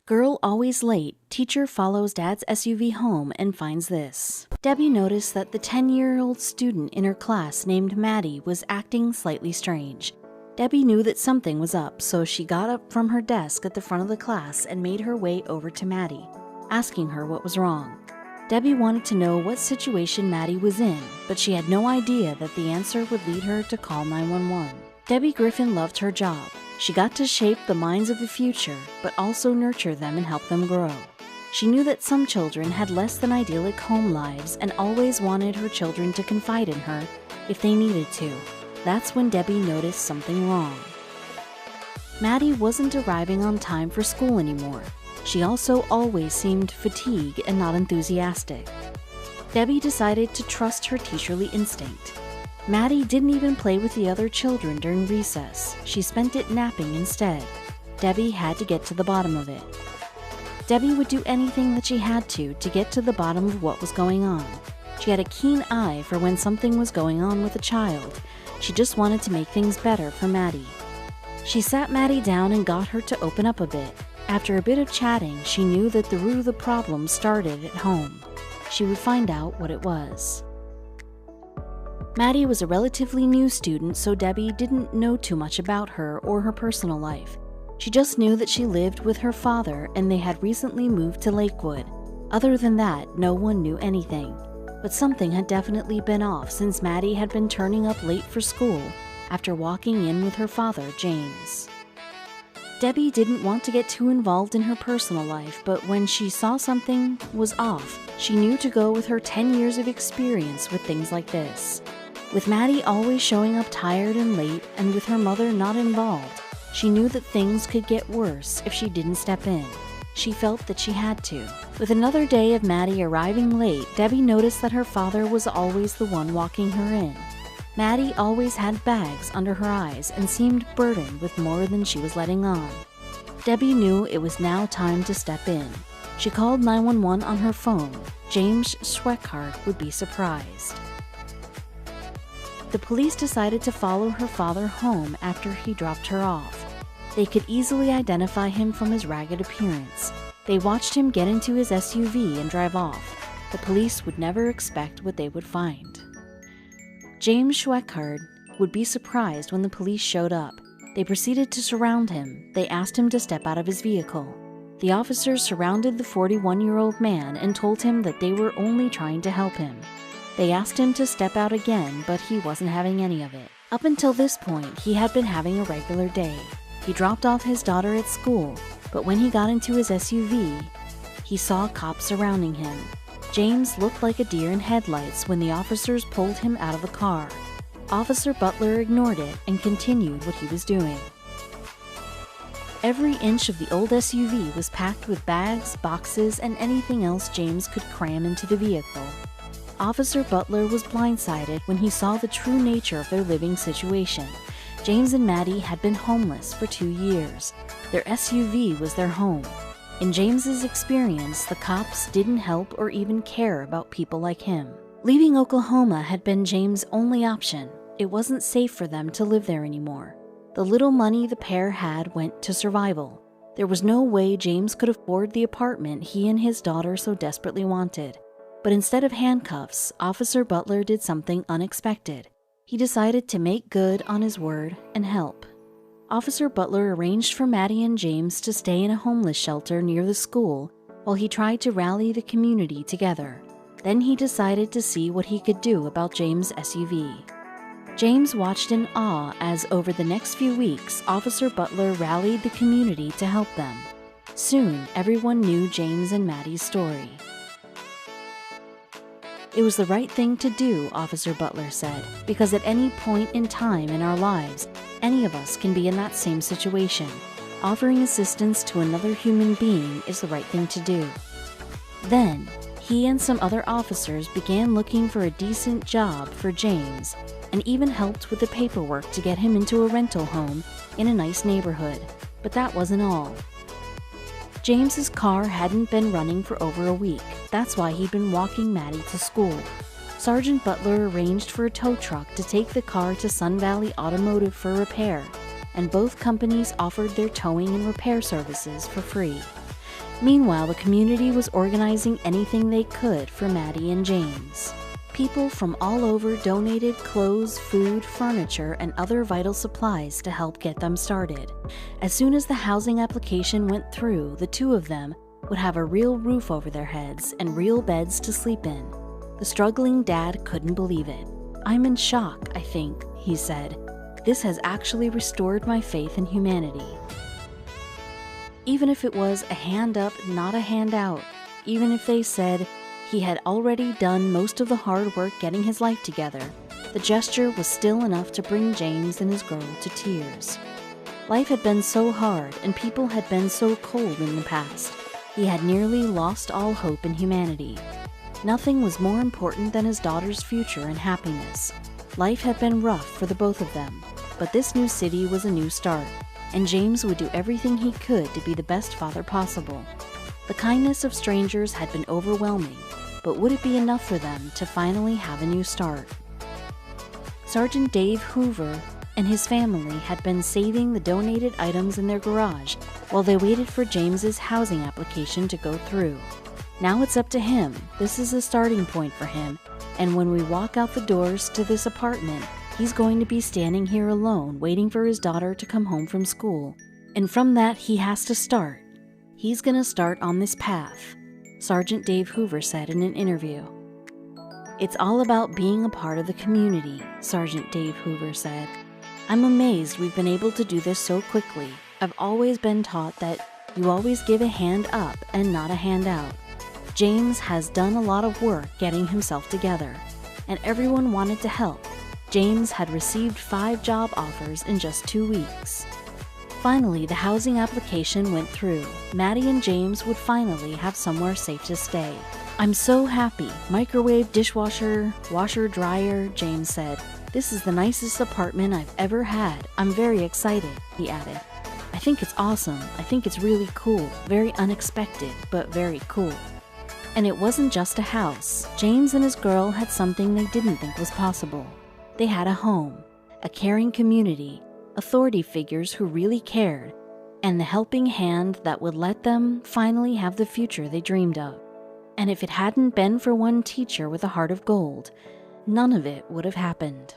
Girl always late, teacher follows dad's SUV home and finds this. Debbie noticed that the 10-year-old student in her class named Maddie was acting slightly strange. Debbie knew that something was up, so she got up from her desk at the front of the class and made her way over to Maddie, asking her what was wrong. Debbie wanted to know what situation Maddie was in, but she had no idea that the answer would lead her to call 911. Debbie Griffin loved her job. She got to shape the minds of the future, but also nurture them and help them grow. She knew that some children had less than idyllic home lives and always wanted her children to confide in her if they needed to. That's when Debbie noticed something wrong. Maddie wasn't arriving on time for school anymore. She also always seemed fatigued and not enthusiastic. Debbie decided to trust her teacherly instinct. Maddie didn't even play with the other children during recess. She spent it napping instead. Debbie had to get to the bottom of it. Debbie would do anything that she had to get to the bottom of what was going on. She had a keen eye for when something was going on with a child. She just wanted to make things better for Maddie. She sat Maddie down and got her to open up a bit. After a bit of chatting, she knew that the root of the problem started at home. She would find out what it was. Maddie was a relatively new student, so Debbie didn't know too much about her or her personal life. She just knew that she lived with her father and they had recently moved to Lakewood. Other than that, no one knew anything. But something had definitely been off since Maddie had been turning up late for school after walking in with her father, James. Debbie didn't want to get too involved in her personal life, but when she saw something was off, she knew to go with her 10 years of experience with things like this. With Maddie always showing up tired and late, and with her mother not involved, she knew that things could get worse if she didn't step in. She felt that she had to. With another day of Maddie arriving late, Debbie noticed that her father was always the one walking her in. Maddie always had bags under her eyes and seemed burdened with more than she was letting on. Debbie knew it was now time to step in. She called 911 on her phone. James Schweckhardt would be surprised. The police decided to follow her father home after he dropped her off. They could easily identify him from his ragged appearance. They watched him get into his SUV and drive off. The police would never expect what they would find. James Schweckhardt would be surprised when the police showed up. They proceeded to surround him. They asked him to step out of his vehicle. The officers surrounded the 41-year-old man and told him that they were only trying to help him. They asked him to step out again, but he wasn't having any of it. Up until this point, he had been having a regular day. He dropped off his daughter at school, but when he got into his SUV, he saw cops surrounding him. James looked like a deer in headlights when the officers pulled him out of the car. Officer Butler ignored it and continued what he was doing. Every inch of the old SUV was packed with bags, boxes, and anything else James could cram into the vehicle. Officer Butler was blindsided when he saw the true nature of their living situation. James and Maddie had been homeless for 2 years. Their SUV was their home. In James's experience, the cops didn't help or even care about people like him. Leaving Oklahoma had been James' only option. It wasn't safe for them to live there anymore. The little money the pair had went to survival. There was no way James could afford the apartment he and his daughter so desperately wanted. But instead of handcuffs, Officer Butler did something unexpected. He decided to make good on his word and help. Officer Butler arranged for Maddie and James to stay in a homeless shelter near the school while he tried to rally the community together. Then he decided to see what he could do about James' SUV. James watched in awe as over the next few weeks, Officer Butler rallied the community to help them. Soon, everyone knew James and Maddie's story. It was the right thing to do, Officer Butler said, because at any point in time in our lives, any of us can be in that same situation. Offering assistance to another human being is the right thing to do. Then, he and some other officers began looking for a decent job for James, and even helped with the paperwork to get him into a rental home in a nice neighborhood. But that wasn't all. James's car hadn't been running for over a week. That's why he'd been walking Maddie to school. Sergeant Butler arranged for a tow truck to take the car to Sun Valley Automotive for repair, and both companies offered their towing and repair services for free. Meanwhile, the community was organizing anything they could for Maddie and James. People from all over donated clothes, food, furniture, and other vital supplies to help get them started. As soon as the housing application went through, the two of them would have a real roof over their heads and real beds to sleep in. The struggling dad couldn't believe it. "I'm in shock, I think," he said. "This has actually restored my faith in humanity." Even if it was a hand up, not a hand out, even if they said he had already done most of the hard work getting his life together, the gesture was still enough to bring James and his girl to tears. Life had been so hard, and people had been so cold in the past. He had nearly lost all hope in humanity. Nothing was more important than his daughter's future and happiness. Life had been rough for the both of them, but this new city was a new start, and James would do everything he could to be the best father possible. The kindness of strangers had been overwhelming, but would it be enough for them to finally have a new start? Sergeant Dave Hoover and his family had been saving the donated items in their garage while they waited for James's housing application to go through. Now it's up to him. This is a starting point for him, and when we walk out the doors to this apartment, he's going to be standing here alone waiting for his daughter to come home from school. And from that, he has to start. He's going to start on this path, Sergeant Dave Hoover said in an interview. "It's all about being a part of the community," Sergeant Dave Hoover said. "I'm amazed we've been able to do this so quickly. I've always been taught that you always give a hand up and not a hand out. James has done a lot of work getting himself together, and everyone wanted to help. James had received 5 job offers in just 2 weeks." Finally, the housing application went through. Maddie and James would finally have somewhere safe to stay. "I'm so happy. Microwave, dishwasher, washer, dryer," James said. "This is the nicest apartment I've ever had. I'm very excited," he added. "I think it's awesome. I think it's really cool. Very unexpected, but very cool." And it wasn't just a house. James and his girl had something they didn't think was possible. They had a home, a caring community, authority figures who really cared, and the helping hand that would let them finally have the future they dreamed of. And if it hadn't been for one teacher with a heart of gold, none of it would have happened.